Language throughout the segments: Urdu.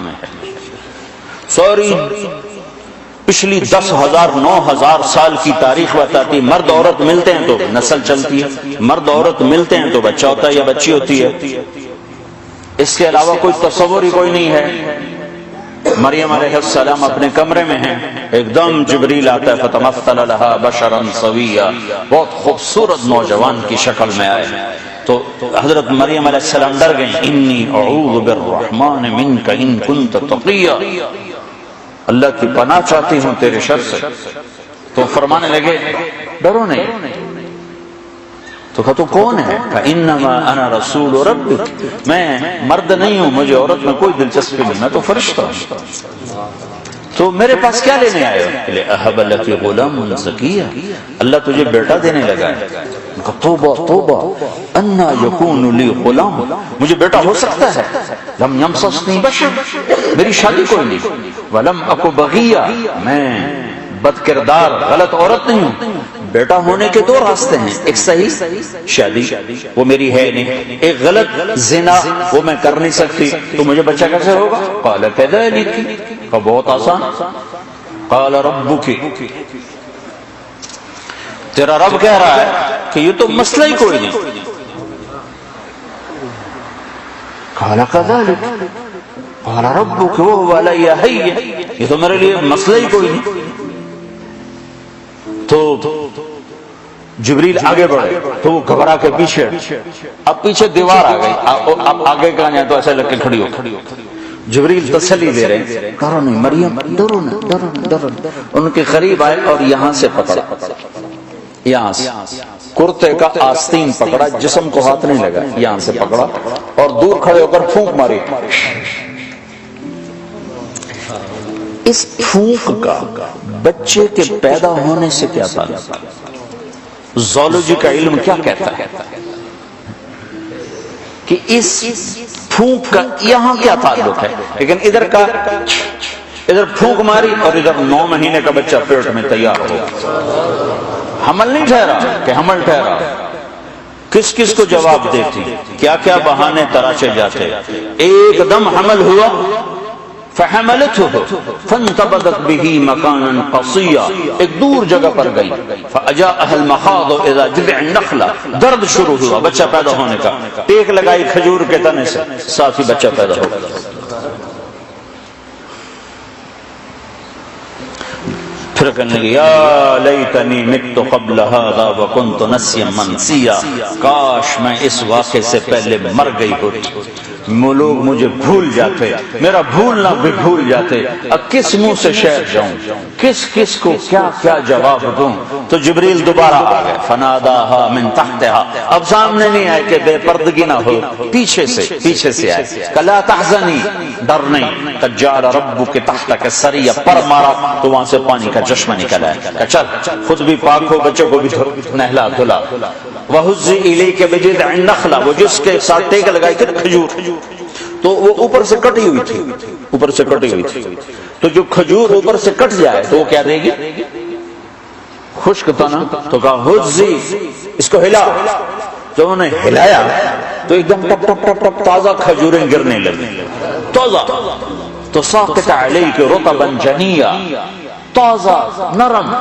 میں ہے۔ سوری پچھلی 10,000 9,000 سال کی تاریخ بتاتی ہے مرد عورت ملتے ہیں تو نسل چلتی ہے، مرد عورت ملتے ہیں تو بچہ ہوتا ہے یا بچی ہوتی ہے، اس کے علاوہ کوئی تصور ہی کوئی نہیں ہے۔ مریم علیہ السلام اپنے کمرے میں ہیں، ایک دم جبریل آتا ہے فتمثل لها بشرا سویا، بہت خوبصورت نوجوان کی شکل میں آئے تو حضرت مریم علیہ السلام ڈر گئیں، انی اعوذ بالرحمن منک ان کنت تقیا، اللہ کی پناہ چاہتی ہوں تیرے شر سے۔ تو فرمانے لگے ڈرو نہیں، تو کہا تو کون ہے؟ فَإِنَّمَا أَنَا رَسُولُ رَبِّكَ، میں مرد نہیں ہوں، مجھے عورت میں کوئی دلچسپی نہیں، میں تو فرشتہ ہوں، تو میرے پاس کیا لینے آئے ہو؟ أَهَبَ لَكِ غُلَامٌ زَكِيًّا، اللہ تجھے بیٹا دینے لگا ہے۔ کہا توبہ توبہ، أَنَّا يَكُونُ لِي غُلَامٌ، مجھے بیٹا ہو سکتا ہے، لَمْ يَمْسَسْنِي بَشَرٌ، میری شادی کوئی نہیں، وَلَمْ أَكُ بَغِيًّا، میں بد کردار غلط عورت نہیں ہوں۔ بیٹا ہونے کے دو راستے ہیں، ایک صحیح شادی وہ میری ہے نہیں، ایک غلط زنا وہ میں کر نہیں سکتی، تو مجھے بچہ کیسے ہوگا؟ قال كذلك، بہت آسان، قال ربك، تیرا رب کہہ رہا ہے کہ یہ تو مسئلہ ہی کوئی نہیں، قال كذلك قال ربك وهو علي هين، یہ تو میرے لیے مسئلہ ہی کوئی نہیں۔ تو جبریل آگے بڑھے تو وہ گھبرا کے پیچھے، اب پیچھے دیوار آ گئی، اب آگے کہاں جائے تو ایسے لگ کے کھڑی ہو۔ جبریل تسلی دے رہے ڈرو نہیں مریم، ڈرو نہ ڈرو نہ ڈرو، ان کے قریب آئے اور یہاں سے پکڑا، یہاں سے کرتے کا آستین پکڑا، جسم کو ہاتھ نہیں لگا، یہاں سے پکڑا اور دور کھڑے ہو کر پھونک ماری۔ اس پھونک کا بچے کے پیدا ہونے سے کیا تعلق؟ زولوجی کا علم کیا کہتا ہے کہ اس پھونک کا یہاں کیا تعلق ہے، لیکن ادھر کا ادھر پھونک ماری اور ادھر 9 مہینے کا بچہ پیٹ میں تیار ہو، حمل نہیں ٹھہرا کہ حمل ٹھہرا، کس کس کو جواب دیتی، کیا کیا بہانے تراشے جاتے، ایک دم حمل ہوا، فحملته فانتبذت به مكانا قصيا، ایک دور جگہ پر گئی، فاجاءها المخاض اذا جذع النخلة، درد شروع ہوا بچہ پیدا ہونے کا، ٹیک لگائی کھجور کے تنے سے، ساتھ ہی بچہ پیدا ہو گیا۔ پھر کہنے لگی یا لیتنی مت قبل هذا وكنت نسيا منسيا، کاش میں اس واقعے سے پہلے مر گئی ہوتی، لوگ مجھے بھول جاتے، میرا بھولنا بھی بھول جاتے، اب کس منہ سے شہر جاؤں، کس کس کو کیا کیا جواب دوں۔ تو جبریل دوبارہ آ گئے، فناداها من تحتها، اب سامنے نہیں آئے کہ بے پردگی نہ ہو، پیچھے سے آئے، کہ لا تحزنی، ڈر نہیں، قد جعل ربک تحتک سریا، پر مارا تو وہاں سے پانی کا چشمہ نکل آیا، کہ چل خود بھی پاک ہو، بچوں کو بھی نہلا دھلا، وَهُزِّ إِلَيْكَ بِجِذْعِ النَّخْلَةِ، وہ جس کے ساتھ ٹیک لگائی تھی کھجور، تو وہ اوپر سے کٹی ہوئی تھی، اوپر سے کٹی ہوئی تھی، تو جو کھجور اوپر سے کٹ جائے تو وہ کیا دے گی؟ خشک تھا نا، تو کہا ہزی، اس کو ہلا، جب انہیں ہلایا تو ایک دم ٹپ ٹپ ٹپ ٹپ تازہ کھجوریں گرنے لگی، تازہ، تو ساقط علیک رطبا جنیا، تازہ نرم۔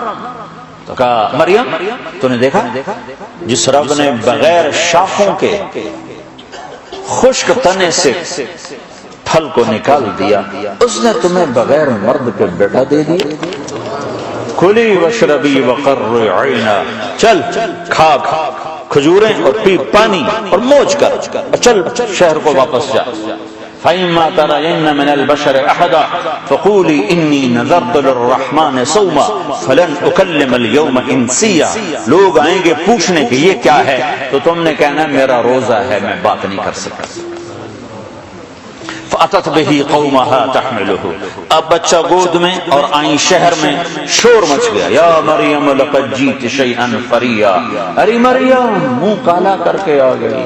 تو کہا مریم تو نے دیکھا جس رب نے بغیر شاخوں کے خشک تنے سے پھل کو نکال دیا، اس نے تمہیں بغیر مرد کے بیٹا دے دیا۔ کلی واشربی وقرری عینا، چل کھا کھجوریں اور پی پانی اور موج کر، چل شہر کو واپس جا۔ فَإِمَّا تَرَيِنَّ مِنَ الْبَشَرِ أَحَدًا فَقُولِي إِنِّي نَذَرْتُ لِلرَّحْمَنِ صَوْمًا فَلَنْ أُكَلِّمَ الْيَوْمَ إِنسِيًّا، لوگ آئیں گے پوچھنے کہ یہ کیا ہے، تو تم نے کہنا میرا روزہ ہے، میں بات نہیں کر سکتا۔ فَأَتَتْ بِهِ قَوْمَهَا تَحْمِلُهُ، اب بچہ گود میں اور آئیں شہر میں، شور مچ گیا، یا مریم لقد جئت شیئا فریا، ارے مریم منہ کالا کر کے آ گئی،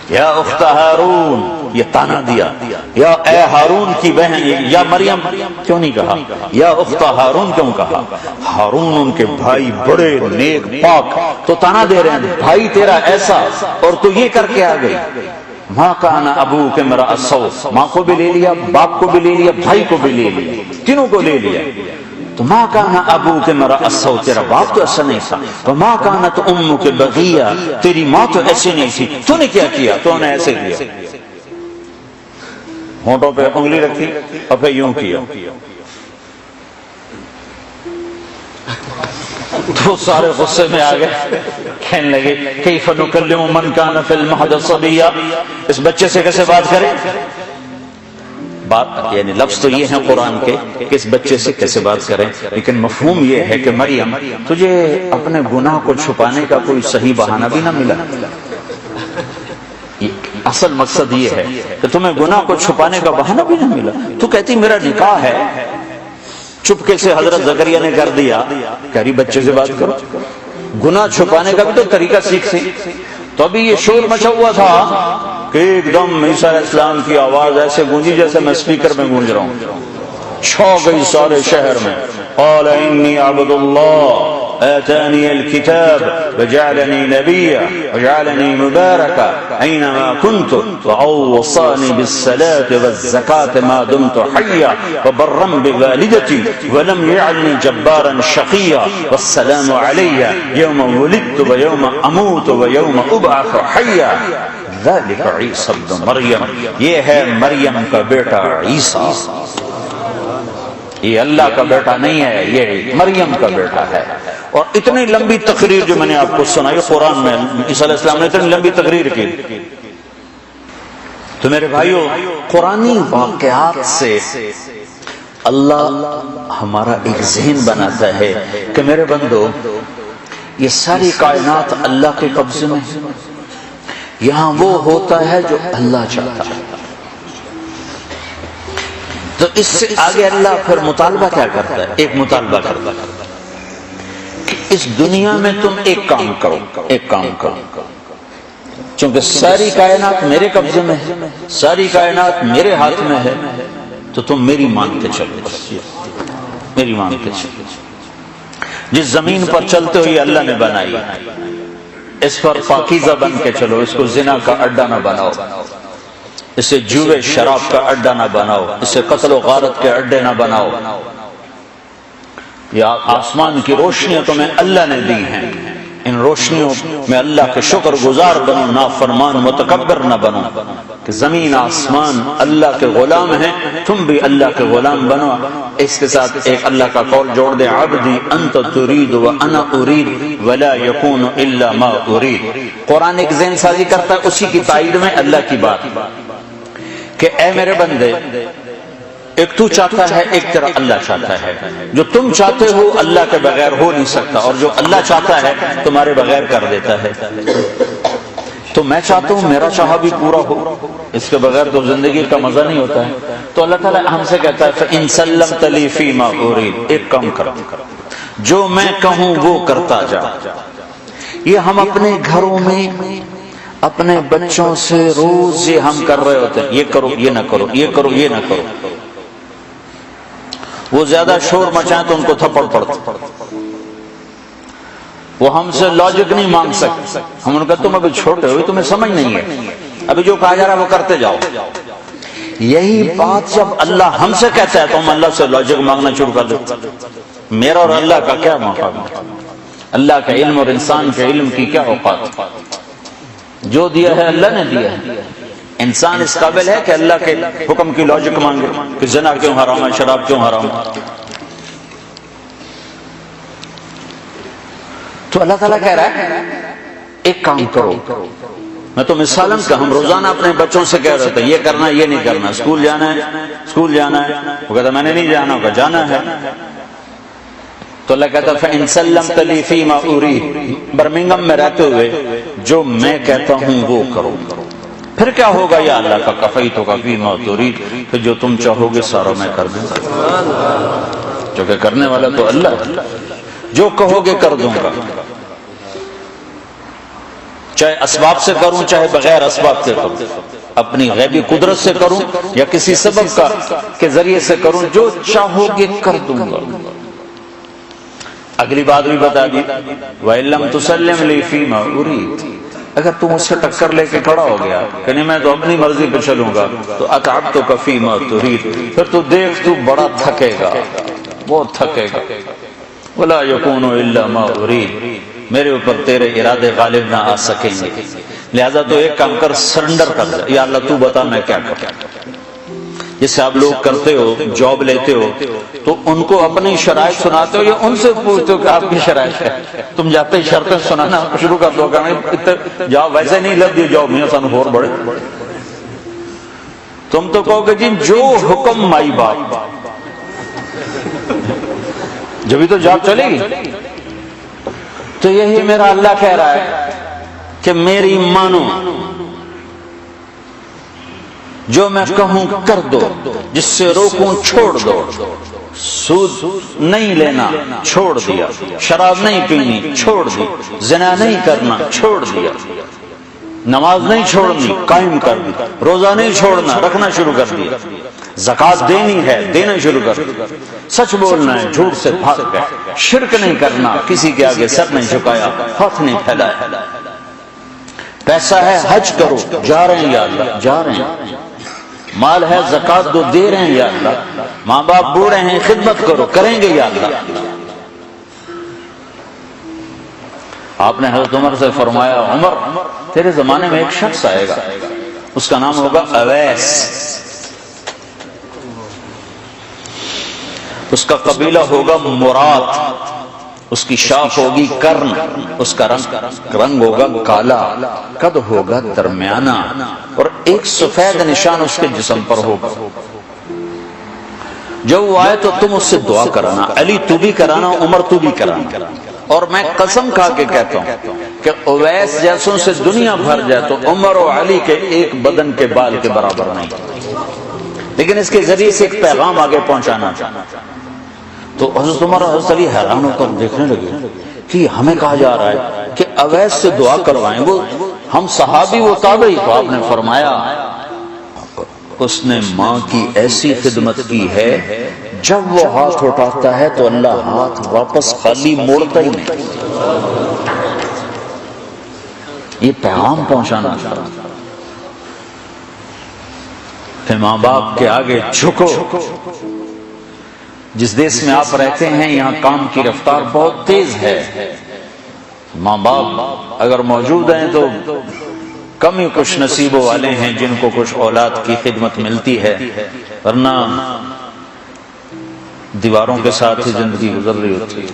یا اخت ہارون، یہ تانا دیا، یا اے ہارون کی بہن، یا مریم کیوں نہیں کہا، یا اخت ہارون کیوں کہا؟ ہارون ان کے بھائی بڑے نیک پاک، تو تانا دے رہے ہیں بھائی تیرا ایسا اور تو یہ کر کے آ گئی۔ ماں کان ابوک امرأ سوء، ماں کو بھی لے لیا، باپ کو بھی لے لیا، بھائی کو بھی لے لیا، تینوں کو لے لیا. تو ماں کان ابوک امرأ سوء، تیرا باپ تو ایسا نہیں تھا. وما کانت امک بغیہ، تیری ماں تو ایسے نہیں تھی. تو نے کیا کیا؟ تو نے ایسے کیا، ہونٹوں پہ انگلی رکھی اور پھر یوں کیا. تو سارے غصے میں آ گئے، کہنے لگے کیف نکلم من کان فی المہد صبیا، اس بچے سے کیسے بات کریں؟ بات یعنی لفظ تو یہ ہیں قرآن کے کہ اس بچے سے کیسے بات کریں، لیکن مفہوم یہ ہے کہ مریم تجھے اپنے گناہ کو چھپانے کا کوئی صحیح بہانہ بھی نہ ملا. اصل مقصد یہ ہے کہ تمہیں گناہ کو چھپانے کا بہانہ بھی نہ ملا. تو کہتی میرا نکاح ہے، چپکے سے حضرت زکریا نے کر دیا، کہہ رہی بچے سے بات کرو. گناہ چھپانے کا بھی تو طریقہ سیکھ سی. تو ابھی یہ شور مچا ہوا تھا کہ ایک دم عیسیٰ علیہ السلام کی آواز ایسے گونجی جیسے میں اسپیکر میں گونج رہا ہوں، چھا گئی سارے شہر میں. قال انی عبد اللہ آتانی الكتاب وجعلني نبيا وجعلني مباركا أينما كنت وأوصاني بالصلاة والزكاة ما دمت حيا وبرا بوالدتي ولم يجعلني جبارا شقيا والسلام علي يوم ولدت ويوم أموت ويوم أبعث حيا ذلك عيسى ابن مريم. یہ ہے مریم کا بیٹا عیسیٰ. یہ اللہ کا بیٹا نہیں ہے، یہ مریم کا بیٹا ہے. اور اتنی لمبی تقریر جو میں نے آپ کو سنائی قرآن میں، عیسیٰ علیہ السلام نے اتنی لمبی تقریر کی. تو میرے بھائیو، قرآنی واقعات سے اللہ ہمارا ایک ذہن بناتا ہے کہ میرے بندو، یہ ساری کائنات اللہ کے قبضے میں ہے. یہاں وہ ہوتا ہے جو اللہ چاہتا ہے. تو اس سے آگے اللہ پھر مطالبہ کیا کرتا ہے؟ ایک مطالبہ کرتا ہے کہ اس دنیا میں تم ایک کام کرو، ایک کام کرو. چونکہ ساری کائنات میرے قبضے میں ہے، ساری کائنات میرے ہاتھ میں ہے، تو تم میری مان کے چلو، میری مان کے چلو. جس زمین پر چلتے ہوئے اللہ نے بنائی، اس پر پاکیزہ بن کے چلو. اس کو زنا کا اڈا نہ بناؤ، اسے جوے شراب کا اڈا نہ بناؤ، اسے قتل و غارت کے اڈے نہ بناؤ. یا آسمان کی روشنیاں تمہیں اللہ نے دی ہیں، ان روشنیوں میں اللہ کے شکر گزار بنو، نافرمان متکبر نہ بنو. کہ زمین آسمان اللہ کے غلام ہیں، تم بھی اللہ کے غلام بنو. اس کے ساتھ ایک اللہ کا قول جوڑ دے، عبدی انت ترید وانا ارید ولا یکون الا ما ارید. قرآن ایک ذہن سازی کرتا ہے اسی کی تائید میں اللہ کی بات کہ اے میرے بندے، ایک تو چاہتا ہے، ایک طرح اللہ چاہتا ہے. جو تم چاہتے ہو اللہ کے بغیر ہو نہیں سکتا، اور جو اللہ چاہتا ہے تمہارے بغیر کر دیتا ہے. تو میں چاہتا ہوں میرا چاہا بھی پورا ہو، اس کے بغیر تو زندگی کا مزہ نہیں ہوتا ہے. تو اللہ تعالیٰ ہم سے کہتا ہے فَإِن سَلَّمْتَ لِي فِي مَا أُرِيدُ، ایک کام کرو، جو میں کہوں وہ کرتا جا. یہ ہم اپنے گھروں میں اپنے بچوں سے روز یہ ہم کر رہے ہوتے ہیں، یہ کرو یہ نہ کرو، یہ کرو یہ نہ کرو. وہ زیادہ شور مچائیں تو ان کو تھپڑ پڑتا. وہ ہم سے لاجک نہیں مانگ سکتے. ہم ان کا تم ابھی چھوٹے ہو، تمہیں سمجھ نہیں ہے، ابھی جو کہا جا رہا ہے وہ کرتے جاؤ. یہی بات جب اللہ ہم سے کہتا ہے تو ہم اللہ سے لاجک مانگنا شروع کر دیتے. میرا اور اللہ کا کیا مقام ہے؟ اللہ کا علم اور انسان کے علم کی کیا اوقات؟ جو دیا ہے اللہ نے دیا ہے. انسان اس قابل ہے کہ اللہ کے حکم کی لاجک مانگے کہ زنا کیوں حرام ہے، شراب کیوں حرام ہے. تو اللہ تعالیٰ کہہ رہا ہے ایک کام کرو. میں تو مثالاً کہ ہم روزانہ اپنے بچوں سے کہہ رہے تھے یہ کرنا یہ نہیں کرنا، اسکول جانا ہے اسکول جانا ہے، وہ کہتا میں نے نہیں جانا، ہوگا جانا ہے. تو اللہ کہتا فَإِن سَلَّمْتَ لِي فِي مَا أُرِيدُ، برمنگم میں رہتے ہوئے جو میں کہتا ہوں وہ کرو. پھر کیا ہوگا یا اللہ کا کفیتک فی ما ترید، پھر جو تم چاہو گے سارا میں کر دوں گا، کیونکہ کرنے والا تو اللہ ہے. جو کہو گے کر دوں گا، چاہے اسباب سے کروں چاہے بغیر اسباب سے کروں، اپنی غیبی قدرت سے کروں یا کسی سبب کا کے ذریعے سے کروں، جو چاہو گے کر دوں گا. اگلی بات بھی بتا دی وَإِن لَّمْ تُسَلِّمْ لِي فِي مَا أُرِيدُ، اگر تم اس سے ٹکر لے کے کھڑا ہو گیا کہ نہیں میں تو اپنی مرضی پہ چلوں گا تو اتعبتک فیما ترید، پھر تو دیکھ تو بڑا تھکے گا، بہت تھکے گا. ولا یکون الا ما ارید، میرے اوپر تیرے ارادے غالب نہ آ سکیں گے، لہذا تو ایک کام کر، سرنڈر کر دے، یا اللہ تو بتا میں کیا کروں. جیسے آپ لوگ کرتے ہو، جاب لیتے ہو تو ان کو اپنی شرائط سناتے ہو یا ان سے پوچھتے ہو کہ آپ کی شرائط ہے؟ تم جاتے ہی شرطیں سنانا شروع کر دو، جاب ویسے نہیں لگ دی جاب میں سن ہور بڑے. تم تو کہو گے جی جو حکم مائی باپ، جبھی تو جاب چلے گی. تو یہی میرا اللہ کہہ رہا ہے کہ میری مانو، جو میں کہوں کر دو، جس سے روکوں چھوڑ دو. سود نہیں لینا چھوڑ دیا، شراب نہیں پینی چھوڑ دی، زنا نہیں کرنا چھوڑ دیا، نماز نہیں چھوڑنی قائم کر دی، روزہ نہیں چھوڑنا رکھنا شروع کر دیا، زکوٰۃ دینی ہے دینا شروع کر دیا، سچ بولنا ہے جھوٹ سے بھاگ گئے، شرک نہیں کرنا، کسی کے آگے سر نہیں جھکایا، ہاتھ نہیں پھیلایا. پیسہ ہے حج کرو، جا رہے ہیں یا اللہ جا رہے ہیں. مال ہے زکوٰۃ دو، دے رہے ہیں یا اللہ. ماں باپ بوڑھے ہیں خدمت کرو، کریں گے یا اللہ. آپ نے حضرت عمر سے فرمایا عمر تیرے زمانے میں ایک شخص آئے گا، اس کا نام ہوگا اویس، اس کا قبیلہ ہوگا مراد، اس کی شاخ ہوگی کرن، اس کا رنگ ہوگا کالا، قد ہوگا درمیانہ، اور ایک سفید نشان اس کے جسم پر ہوگا. جب وہ آئے تو تم اس سے دعا کرانا، علی تو بھی کرانا، عمر تو بھی کرانا. اور میں قسم کھا کے کہتا ہوں کہ اویس جیسوں سے دنیا بھر جائے تو عمر و علی کے ایک بدن کے بال کے برابر نہیں. لیکن اس کے ذریعے سے ایک پیغام آگے پہنچانا چاہنا. تو حضرت عمر اور حضرت علی حیران ہو کر دیکھنے لگے کہ ہمیں کہا جا رہا ہے کہ اویس سے دعا کروائیں، وہ ہم صحابی وہ تابعی. تو آپ نے فرمایا اس نے ماں کی ایسی خدمت کی ہے، جب وہ ہاتھ اٹھاتا ہے تو اللہ ہاتھ واپس خالی موڑتا ہی نہیں. یہ پیغام پہنچانا چاہتا کہ ماں باپ کے آگے جھکو. جس دیش میں آپ رہتے ہیں یہاں کام کی رفتار بہت تیز ہے. ماں باپ اگر موجود ہیں تو کم ہی کچھ نصیبوں والے ہیں جن کو کچھ اولاد کی خدمت ملتی ہے، ورنہ دیواروں کے ساتھ ہی زندگی گزر رہی ہوتی ہے.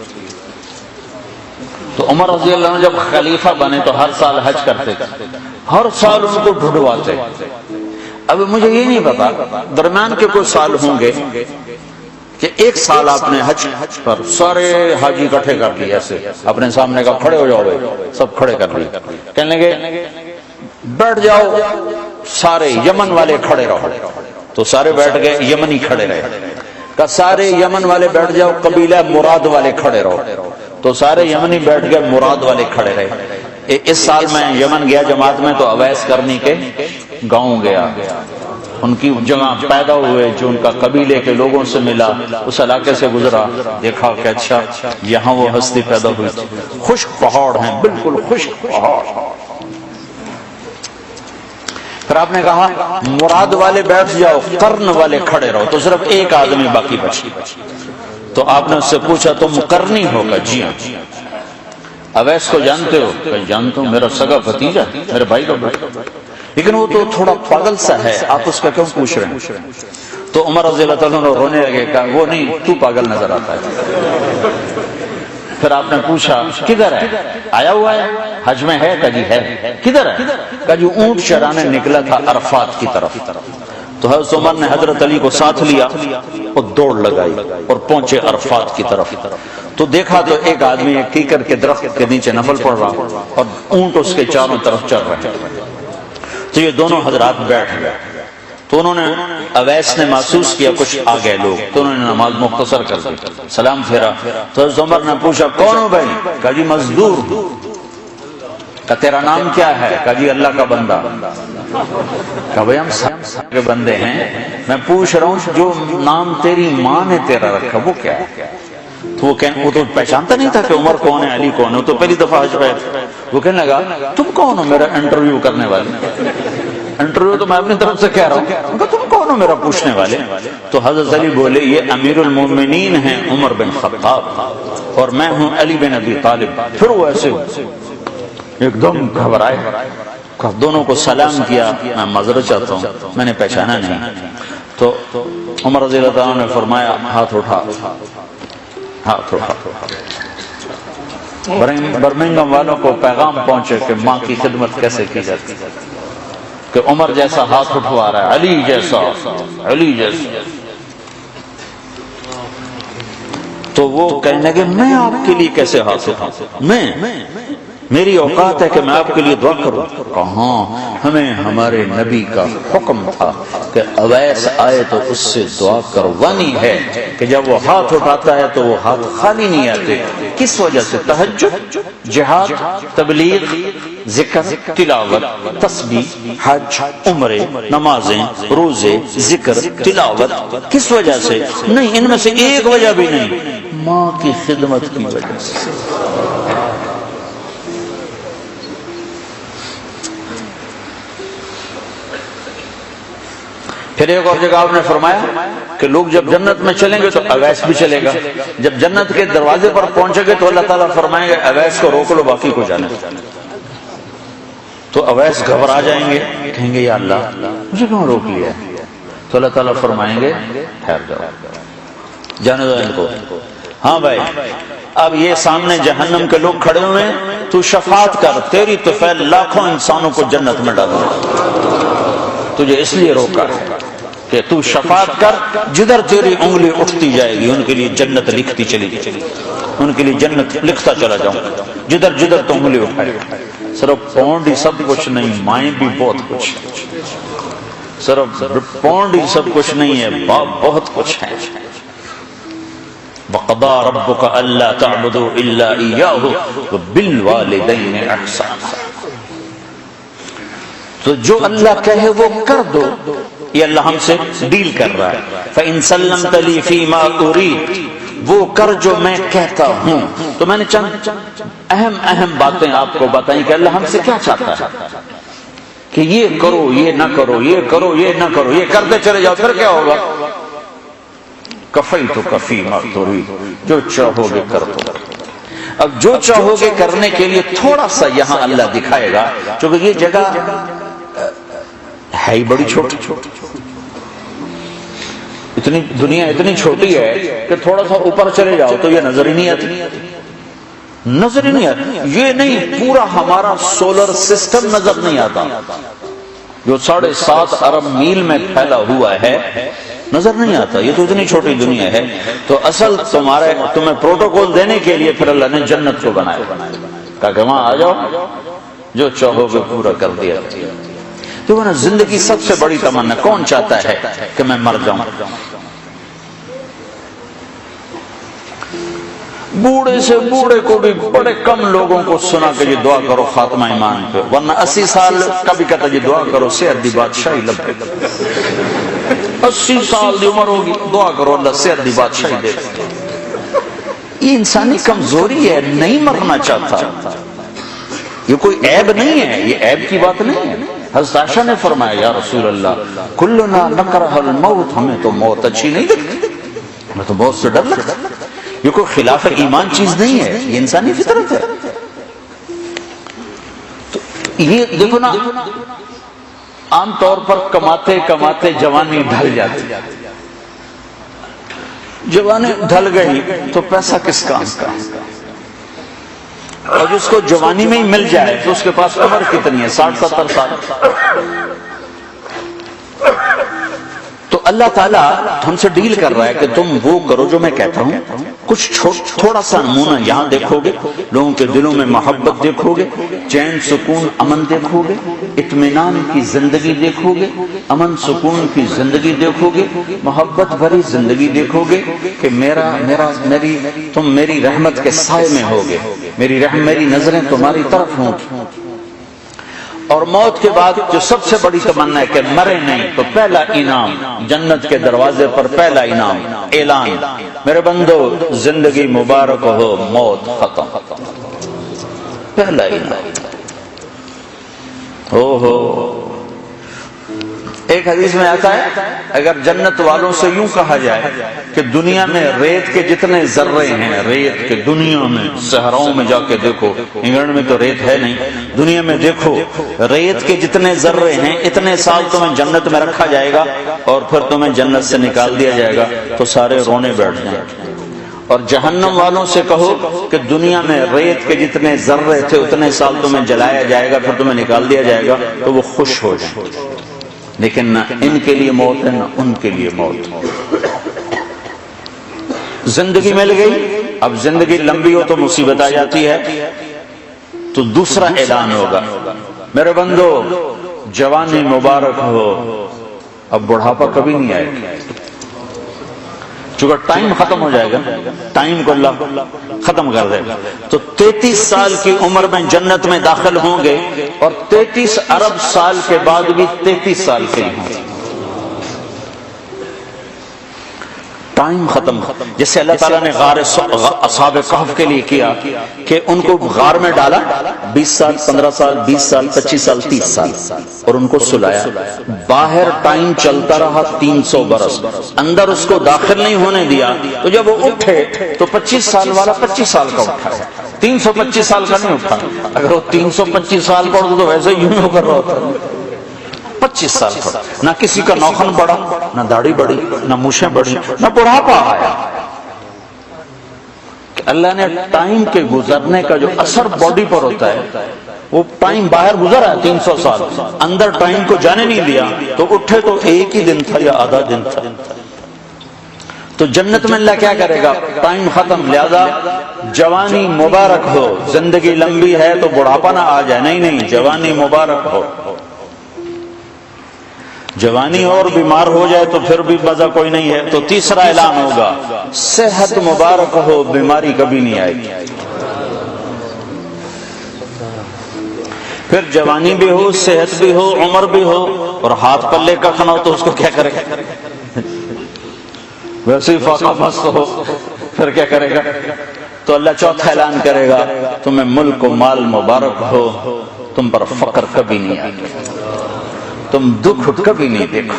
تو عمر رضی اللہ عنہ جب خلیفہ بنے تو ہر سال حج کرتے تھے، ہر سال ان کو ڈھونڈواتے. اب مجھے یہ نہیں پتا درمیان کے کوئی سال ہوں گے کہ ایک سال آپ نے حج پر سارے حاجی اکٹھے کر لیے، ایسے اپنے سامنے کا کھڑے ہو جاؤ بھائی، سب کھڑے کر لیے، کہنے لگے بیٹھ جاؤ سارے یمن والے کھڑے رہو. تو سارے بیٹھ گئے، یمنی کھڑے رہے. کہ سارے یمن والے بیٹھ جاؤ، قبیلہ مراد والے کھڑے رہو. تو سارے یمنی بیٹھ گئے، مراد والے کھڑے رہے. اس سال میں یمن گیا جماعت میں تو اویس کرنی کے گاؤں گیا، ان کی جگہ پیدا ہوئے، جو ان کا قبیلے کے لوگوں سے ملا، اس علاقے سے گزرا، دیکھا کہ اچھا یہاں وہ ہستی پیدا ہوئی تھی. خشک پہاڑ ہیں، بالکل خشک پہاڑ. پھر آپ نے کہا مراد والے بیٹھ جاؤ، قرن والے کھڑے رہو. تو صرف ایک آدمی باقی بچی. تو آپ نے اس سے پوچھا تم قرنی ہو؟ کہ جی ہاں. اویس کو جانتے ہو؟ کہ جانتا ہوں، میرا سگا بھتیجا، میرے بھائی کا بیٹا، لیکن وہ تو تھوڑا پاگل سا ہے، آپ اس کا کیوں پوچھ رہے ہیں؟ تو عمر رضی اللہ تعالیٰ عنہ رونے لگے، کہا وہ نہیں، تو پاگل نظر آتا ہے. پھر آپ نے پوچھا کدھر ہے؟ آیا ہوا ہے حج میں ہے؟ کہ جی ہے. کدھر ہے؟ کہ جی اونٹ چرانے نکلا تھا عرفات کی طرف. تو حضرت عمر نے حضرت علی کو ساتھ لیا اور دوڑ لگائی اور پہنچے عرفات کی طرف. تو دیکھا تو ایک آدمی ایک کیکر کے درخت کے نیچے نفل پڑھ رہا اور اونٹ اس کے چاروں طرف چل رہے. تو یہ دونوں حضرات بیٹھ گئے. تو انہوں نے اویس نے محسوس کیا کچھ آ گئے لوگ، تو انہوں نے نماز مختصر کر دی، سلام پھیرا. تو حضرت عمر نے پوچھا کون ہو بھائی؟ کہا جی مزدور. کہ تیرا نام کیا ہے؟ کہا جی اللہ کا بندہ. کہا بھائی ہم سب کے بندے ہیں، میں پوچھ رہا ہوں جو نام تیری ماں نے تیرا رکھا وہ کیا ہے؟ تو وہ تو پہچانتا نہیں تھا کہ عمر کون ہے علی کون ہے، وہ تو پہلی دفعہ حج پہ. وہ کہنے لگا تم کون ہو میرا انٹرویو کرنے والے؟ انٹرویو تو میں اپنی طرف سے کہہ رہا ہوں، تم کون ہو میرا پوچھنے والے؟ تو حضرت علی بولے یہ امیر المومنین ہیں عمر بن خطاب اور میں ہوں علی بن ابی طالب۔ پھر وہ ایسے ایک دم گھبرائے، دونوں کو سلام کیا، میں معذرت چاہتا ہوں میں نے پہچانا نہیں۔ تو عمر رضی اللہ عنہ نے فرمایا ہاتھ اٹھا، ہاتھ اٹھا۔ برمنگھم والوں کو پیغام پہنچے کہ ماں کی خدمت کیسے کی جاتی ہے، کہ عمر جیسا ہاتھ اٹھوا رہا ہے، علی جیسا، علی جیسا۔ تو وہ کہنے لگے میں آپ کے لیے کیسے ہاتھ اٹھاؤں، میں میری اوقات ہے کہ میں آپ کے لیے دعا کروں؟ کہاں، ہمیں ہمارے نبی کا حکم تھا کہ اویس آئے تو اس سے دعا کروانی ہے، کہ جب وہ ہاتھ اٹھاتا ہے تو وہ ہاتھ خالی نہیں آتے۔ کس وجہ سے؟ تہجد، جہاد، تبلیغ، ذکر، تلاوت، تسبیح، حج، عمرے، نمازیں، روزے، ذکر، تلاوت۔ کس وجہ سے؟ نہیں، ان میں سے ایک وجہ بھی نہیں، ماں کی خدمت کی وجہ سے۔ پھر ایک اور جگہ آپ نے فرمایا کہ لوگ جب جنت میں چلیں گے تو اویس بھی چلے گا، جب جنت کے دروازے پر پہنچیں گے تو اللہ تعالیٰ فرمائیں گے اویس کو روک لو، باقی کو جانے۔ تو اویس گھبرا جائیں گے، کہیں گے یا اللہ مجھے کیوں روک لیا؟ تو اللہ تعالیٰ فرمائیں گے ٹھہر جاؤ، جانے دو ان کو۔ ہاں بھائی، اب یہ سامنے جہنم کے لوگ کھڑے ہوئے ہیں، تو شفاعت کر، تیری طفیل لاکھوں انسانوں کو جنت میں ڈالو۔ تجھے اس لیے روکا کہ تو شفاعت کر، جدھر تیری انگلی اٹھتی جائے گی ان کے لیے جنت لکھتی چلی جائے، ان کے لیے جنت لکھتا چلا جاؤں، جدھر جدھر تو انگلی اٹھائے۔ صرف پونڈ ہی سب کچھ نہیں، مائیں بھی بہت کچھ، صرف پونڈ ہی سب کچھ نہیں ہے، باپ بہت کچھ ہے۔ وَقَضَىٰ رَبُّكَ أَلَّا تَعْبُدُوا إِلَّا إِيَّاهُ وَبِالْوَالِدَيْنِ إِحْسَانًا۔ تو جو اللہ کہے وہ کر دو، یہ اللہ ہم سے ڈیل کر رہا ہے۔ فَإِن سَلَّمْتَ لِي فِي مَا أُرِيدُ، وہ کر جو میں کہتا ہوں۔ تو میں نے چند اہم باتیں آپ کو بتائیں کہ اللہ ہم سے کیا چاہتا ہے، کہ یہ کرو، یہ نہ کرو، یہ کرو، یہ نہ کرو، یہ کرتے چلے جاؤ، پھر کیا ہوگا؟ کفیتک فی ما ترید، جو چاہو گے کر دو۔ اب جو چاہو گے کرنے کے لیے تھوڑا سا یہاں اللہ دکھائے گا، چونکہ یہ جگہ ہے ہی بڑی چھوٹی، اتنی دنیا اتنی چھوٹی ہے کہ تھوڑا سا اوپر چلے جاؤ تو یہ نظر ہی نہیں آتی، نظر ہی نہیں آتی۔ یہ نہیں، پورا ہمارا سولر سسٹم نظر نہیں آتا جو 7.5 ارب میل میں پھیلا ہوا ہے، نظر نہیں آتا۔ یہ تو اتنی چھوٹی دنیا ہے۔ تو اصل تمہیں پروٹوکول دینے کے لیے پھر اللہ نے جنت کو بنایا، کہا کہ وہاں آ جاؤ، جو چاہو گے پورا کر دیا۔ تو وہ نا زندگی سب سے بڑی تمنا، کون چاہتا ہے کہ میں مر جاؤں؟ بوڑھے سے بوڑھے کو بھی بڑے کم لوگوں کو سنا کہ یہ دعا کرو خاتمہ ایمان پہ، ورنہ 80 سال کا بھی کہتا یہ دعا کرو صحت دی بادشاہی لبے، 80 سال دی عمر ہوگی، دعا کرو اللہ صحت دی بادشاہی دے۔ یہ انسانی کمزوری ہے، نہیں مرنا چاہتا۔ یہ کوئی عیب نہیں ہے، یہ عیب کی بات نہیں ہے۔ حضرت عائشہ نے فرمایا یا رسول اللہ کلنا نکرہ الموت، ہمیں تو موت اچھی نہیں لگتی، ہمیں تو موت سے ڈر لگتا۔ یہ کوئی خلاف ایمان چیز نہیں ہے، یہ انسانی فطرت ہے۔ تو یہ دیکھو نا، عام طور پر کماتے کماتے جوانی ڈھل جاتی، جوانی ڈھل گئی تو پیسہ کس کام کا؟ اور جس کو جوانی میں ہی مل جائے تو اس کے پاس عمر کتنی ہے؟ 60-70 سال۔ تو اللہ تعالیٰ ہم سے ڈیل کر رہا ہے کہ تم وہ کرو جو میں کہتا ہوں۔ کچھ تھوڑا سا نمونہ یہاں دیکھو گے، لوگوں کے دلوں میں محبت دیکھو گے، چین سکون امن دیکھو گے، اطمینان کی زندگی دیکھو گے، امن سکون کی زندگی دیکھو گے، محبت بھری زندگی دیکھو گے کہ تم میری رحمت کے سائے میں ہوگے، میری نظریں تمہاری طرف ہوں۔ اور موت کے بعد جو سب سے بڑی تمنا ہے کہ مرے نہیں، تو پہلا انعام جنت کے دروازے پر، پہلا انعام اعلان، میرے بندو زندگی مبارک ہو، موت ختم، پہلا انعام۔ ہو ایک حدیث میں آتا ہے اگر جنت والوں سے یوں کہا جائے کہ دنیا میں ریت کے جتنے ذرے ہیں، ریت کے دنیا میں صحراؤں میں جا کے دیکھو، انگلینڈ میں تو ریت ہے نہیں، دنیا میں دیکھو ریت کے جتنے ذرے ہیں اتنے سال تمہیں جنت میں رکھا جائے گا اور پھر تمہیں جنت سے نکال دیا جائے گا تو سارے رونے بیٹھ جائیں۔ اور جہنم والوں سے کہو کہ دنیا میں ریت کے جتنے ذرے تھے اتنے سال تمہیں جلایا جائے گا پھر تمہیں نکال دیا جائے گا تو وہ خوش ہو جائیں، لیکن نہ ان کے لیے موت ہے نہ ان کے لیے موت۔ زندگی مل گئی، اب زندگی لمبی ہو تو مصیبت آ جاتی ہے، تو دوسرا اعلان ہوگا میرے بندو جوانی مبارک ہو، اب بڑھاپا کبھی نہیں آئے گا، چونکہ ٹائم ختم ہو جائے گا، ٹائم کو اللہ ختم کر دے گا۔ تو 33 سال کی عمر میں جنت میں داخل ہوں گے اور 33 ارب سال کے بعد بھی 33 سال کے ہوں گے، ٹائم ختم۔ جیسے اللہ تعالیٰ نے غار اصحاب کہف کے لیے کیا کہ ان کو غار میں ڈالا، 20 سال 15 سال 20 سال 25 سال 30 سال، اور ان کو سلایا، باہر ٹائم چلتا رہا 300 برس، اندر اس کو داخل نہیں ہونے دیا، تو جب وہ اٹھے تو 25 سال والا 25 سال کا اٹھا، 325 سال کا نہیں اٹھا۔ اگر وہ 325 سال کا اٹھا تو ویسے یوں کر رہا ہوتا، 25 سال کا، نہ کسی کا نوخن بڑھا، نہ داڑھی بڑھی، نہ مونچھیں بڑھی، نہ بڑھاپا آیا۔ اللہ نے ٹائم کے گزرنے کا جو اثر باڈی پر ہوتا ہے، وہ ٹائم باہر گزرا ہے 300 سال، اندر ٹائم کو جانے نہیں دیا، تو اٹھے تو ایک ہی دن تھا یا آدھا دن تھا۔ تو جنت میں اللہ کیا کرے گا؟ ٹائم ختم، لہذا جوانی مبارک ہو، زندگی لمبی ہے تو بڑھاپا نہ آ جائے، نہیں، جوانی مبارک ہو۔ جوانی اور بیمار ہو جائے تو پھر بھی مزہ کوئی نہیں ہے، تو تیسرا اعلان ہوگا صحت مبارک ہو، بیماری کبھی نہیں آئے گی۔ پھر جوانی بھی ہو، صحت بھی ہو، عمر بھی ہو، اور ہاتھ پلے کا کھنا ہو تو اس کو کیا کرے گا؟ ویسے ہی فاقہ مست ہو پھر کیا کرے گا؟ تو اللہ چوتھا اعلان کرے گا تمہیں ملک و مال مبارک ہو، تم پر فقر کبھی نہیں آئے گا، تم دکھ کبھی نہیں دیکھو،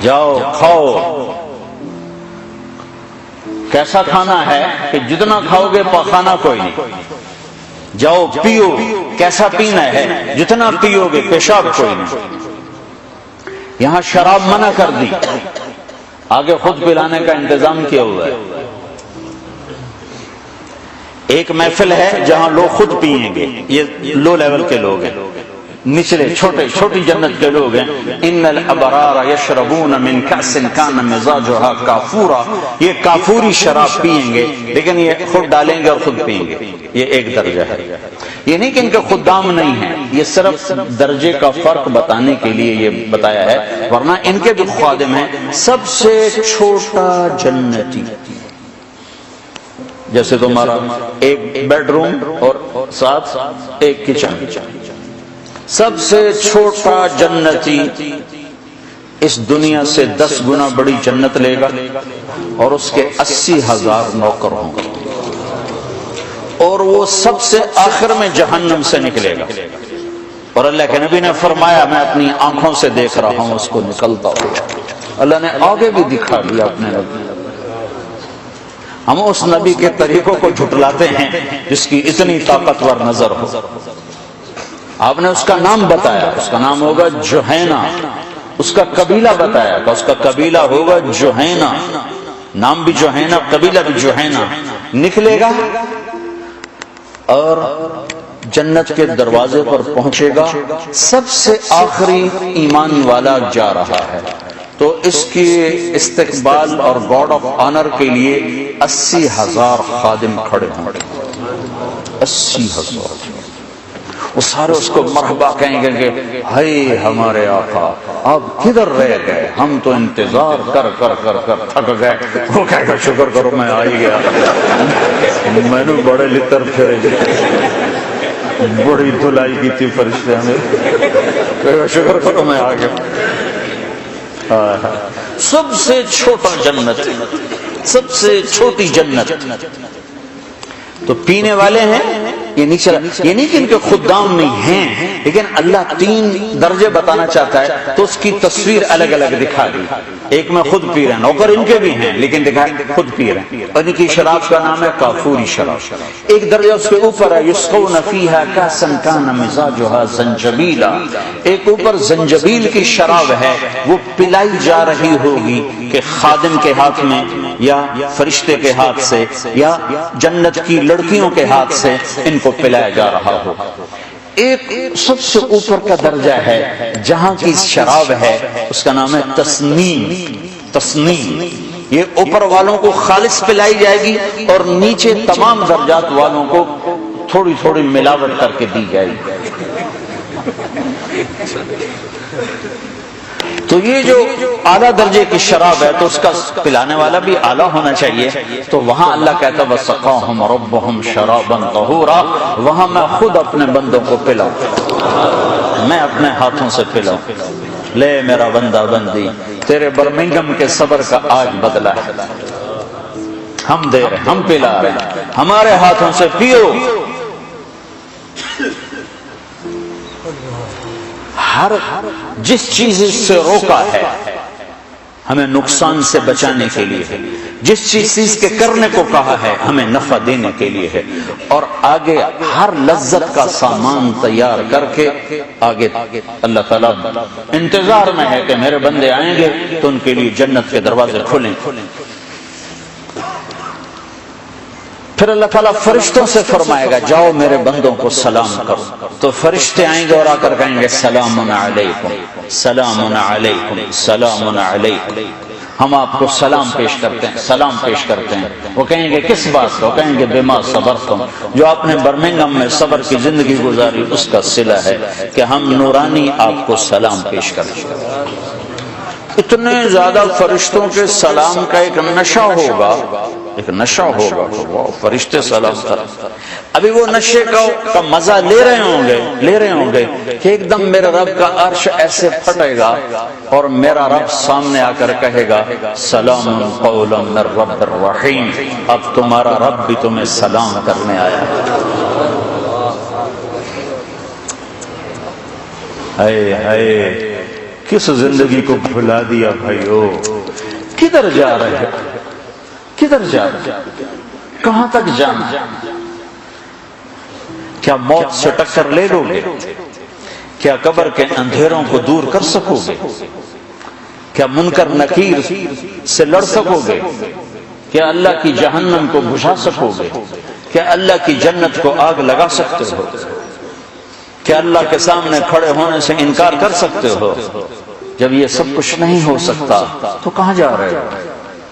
جاؤ کھاؤ۔ کیسا کھانا ہے کہ جتنا کھاؤ گے پاخانہ کوئی نہیں، جاؤ پیو، کیسا پینا ہے جتنا پیو گے پیشاب کوئی نہیں۔ یہاں شراب منع کر دی، آگے خود پلانے کا انتظام کیا ہوا ہے۔ ایک محفل ہے جہاں لوگ خود پیئیں گے، یہ لو لیول کے لوگ ہیں، نچلے چھوٹی جنت کے لوگ ہیں۔ ان الابرار یشربون من کأس کان مزاجها کافورا، یہ کافوری شراب پیئیں گے، لیکن یہ خود ڈالیں گے اور خود پیئیں گے، یہ ایک درجہ ہے۔ یہ نہیں کہ ان کے خدام نہیں ہیں، یہ صرف درجے کا فرق بتانے کے لیے یہ بتایا ہے، ورنہ ان کے بھی خادم ہیں۔ سب سے چھوٹا جنتی، جیسے تمہارا ایک بیڈ روم اور ساتھ ایک کچن، سب سے چھوٹا جنتی اس دنیا سے 10 گنا بڑی جنت لے گا، اور اس کے 80,000 نوکر ہوں گے، اور وہ سب سے آخر میں جہنم سے نکلے گا، اور اللہ کے نبی نے فرمایا میں اپنی آنکھوں سے دیکھ رہا ہوں اس کو نکلتا ہوا۔ اللہ نے آگے بھی دکھا دیا اپنے نبی۔ ہم اس نبی کے طریقوں کو جھٹلاتے ہیں جس کی اتنی طاقتور نظر ہو۔ آپ نے اس کا نام بتایا، اس کا نام ہوگا جوہینا، اس کا قبیلہ بتایا کہ اس کا قبیلہ ہوگا جوہینا، نام بھی جوہینا قبیلہ بھی جوہینا، نکلے گا اور جنت کے دروازے پر پہنچے گا، سب سے آخری ایمان والا جا رہا ہے، تو اس کی استقبال اور گارڈ آف آنر کے لیے 80,000 خادم کھڑے ہوں گے، 80,000۔ وہ سارے اس کو مرحبا کہیں گے کہ ہائے ہمارے آقا آپ کدھر رہ گئے، ہم تو انتظار کر کر کر کر تھک گئے۔ وہ کہے گا شکر کرو میں آ ہی گیا، میں نے بڑے لطر پھرے، بڑی دھلائی کی تھی فرشتے ہمیں، کہے گا شکر کرو میں آ گیا۔ سب سے چھوٹا جنت، سب سے چھوٹی جنت۔ تو پینے والے ہیں یہ نہیں کہ ان کے خدام نہیں ہیں، لیکن اللہ 3 درجے بتانا چاہتا ہے تو اس کی تصویر الگ الگ دکھا دی. ایک میں خود پی رہے ہیں، نوکر ان کے بھی ہیں لیکن دکھا خود پی رہے ہیں، اور ان کی شراب کا نام ہے کافوری شراب. ایک درجہ اس کے اوپر ہے یسقون فیہا کاسا کان مزاجھا زنجبیلا، ایک اوپر زنجبیل کی شراب ہے، وہ پلائی جا رہی ہوگی کہ خادم کے ہاتھ میں یا فرشتے کے ہاتھ سے یا جنت کی لڑکیوں کے ہاتھ سے ان کو پلایا جا رہا ہو. ایک سب سے اوپر کا درجہ ہے جہاں کی شراب ہے، اس کا نام ہے تسنیم. یہ اوپر والوں کو خالص پلائی جائے گی اور نیچے تمام درجات والوں کو تھوڑی تھوڑی ملاوٹ کر کے دی جائے گی. تو یہ جو اعلیٰ درجے کی شراب ہے تو اس کا پلانے والا بھی اعلیٰ ہونا چاہیے. تو وہاں اللہ کہتا ہے وَسَقَاهُمْ رَبُّهُمْ شَرَابًا طَهُورًا، وہاں میں خود اپنے بندوں کو پلاؤں، میں اپنے ہاتھوں سے پلاؤں. لے میرا بندہ بندی، تیرے برمنگم کے صبر کا آج بدلہ ہے، ہم دے رہے، ہم پلا رہے ہیں، ہمارے ہاتھوں سے پیو. ہر جس چیز سے روکا ہے ہمیں نقصان سے بچانے کے لیے ہے، جس چیز کے کرنے کو کہا ہے ہمیں نفع دینے کے لیے ہے، اور آگے ہر لذت کا سامان تیار کر کے آگے اللہ تعالیٰ انتظار میں ہے کہ میرے بندے آئیں گے تو ان کے لیے جنت کے دروازے کھلیں. پھر اللہ تعالیٰ فرشتوں سے فرمائے گا جاؤ میرے بندوں کو سلام کرو. تو فرشتے آئیں گے اور آ کر کہیں گے سلام علیکم سلام علیکم سلام علیکم. ہم آپ کو سلام پیش کرتے ہیں، سلام پیش کرتے ہیں. وہ کہیں گے کس بات کو؟ کہیں گے بما صبرتم، جو آپ نے برمنگم میں صبر کی زندگی گزاری اس کا صلہ ہے کہ ہم نورانی آپ کو سلام پیش کرتے ہیں. اتنے زیادہ فرشتوں کے سلام کا ایک نشہ ہوگا، ایک نشہ ہوگا. فرشتے سلام کریں، ابھی وہ نشے کا مزہ لے رہے ہوں گے کہ ایک دم میرے رب کا عرش ایسے پھٹے گا اور میرا رب سامنے آ کر کہے گا سلام قولا من رب الرحیم، اب تمہارا رب بھی تمہیں سلام کرنے آیا ہے. کس زندگی کو بھلا دیا بھائیو؟ کدھر جا رہے ہیں؟ کدھر جا رہے ہیں؟ کہاں تک جانا؟ کیا موت سے ٹکر لے لو گے؟ کیا قبر کے اندھیروں کو دور کر سکو گے؟ کیا منکر نکیر سے لڑ سکو گے؟ کیا اللہ کی جہنم کو بجھا سکو گے؟ کیا اللہ کی جنت کو آگ لگا سکتے ہو؟ کیا اللہ کے سامنے کھڑے ہونے سے انکار کر سکتے ہو؟ جب یہ سب کچھ نہیں ہو سکتا تو کہاں جا رہے ہو؟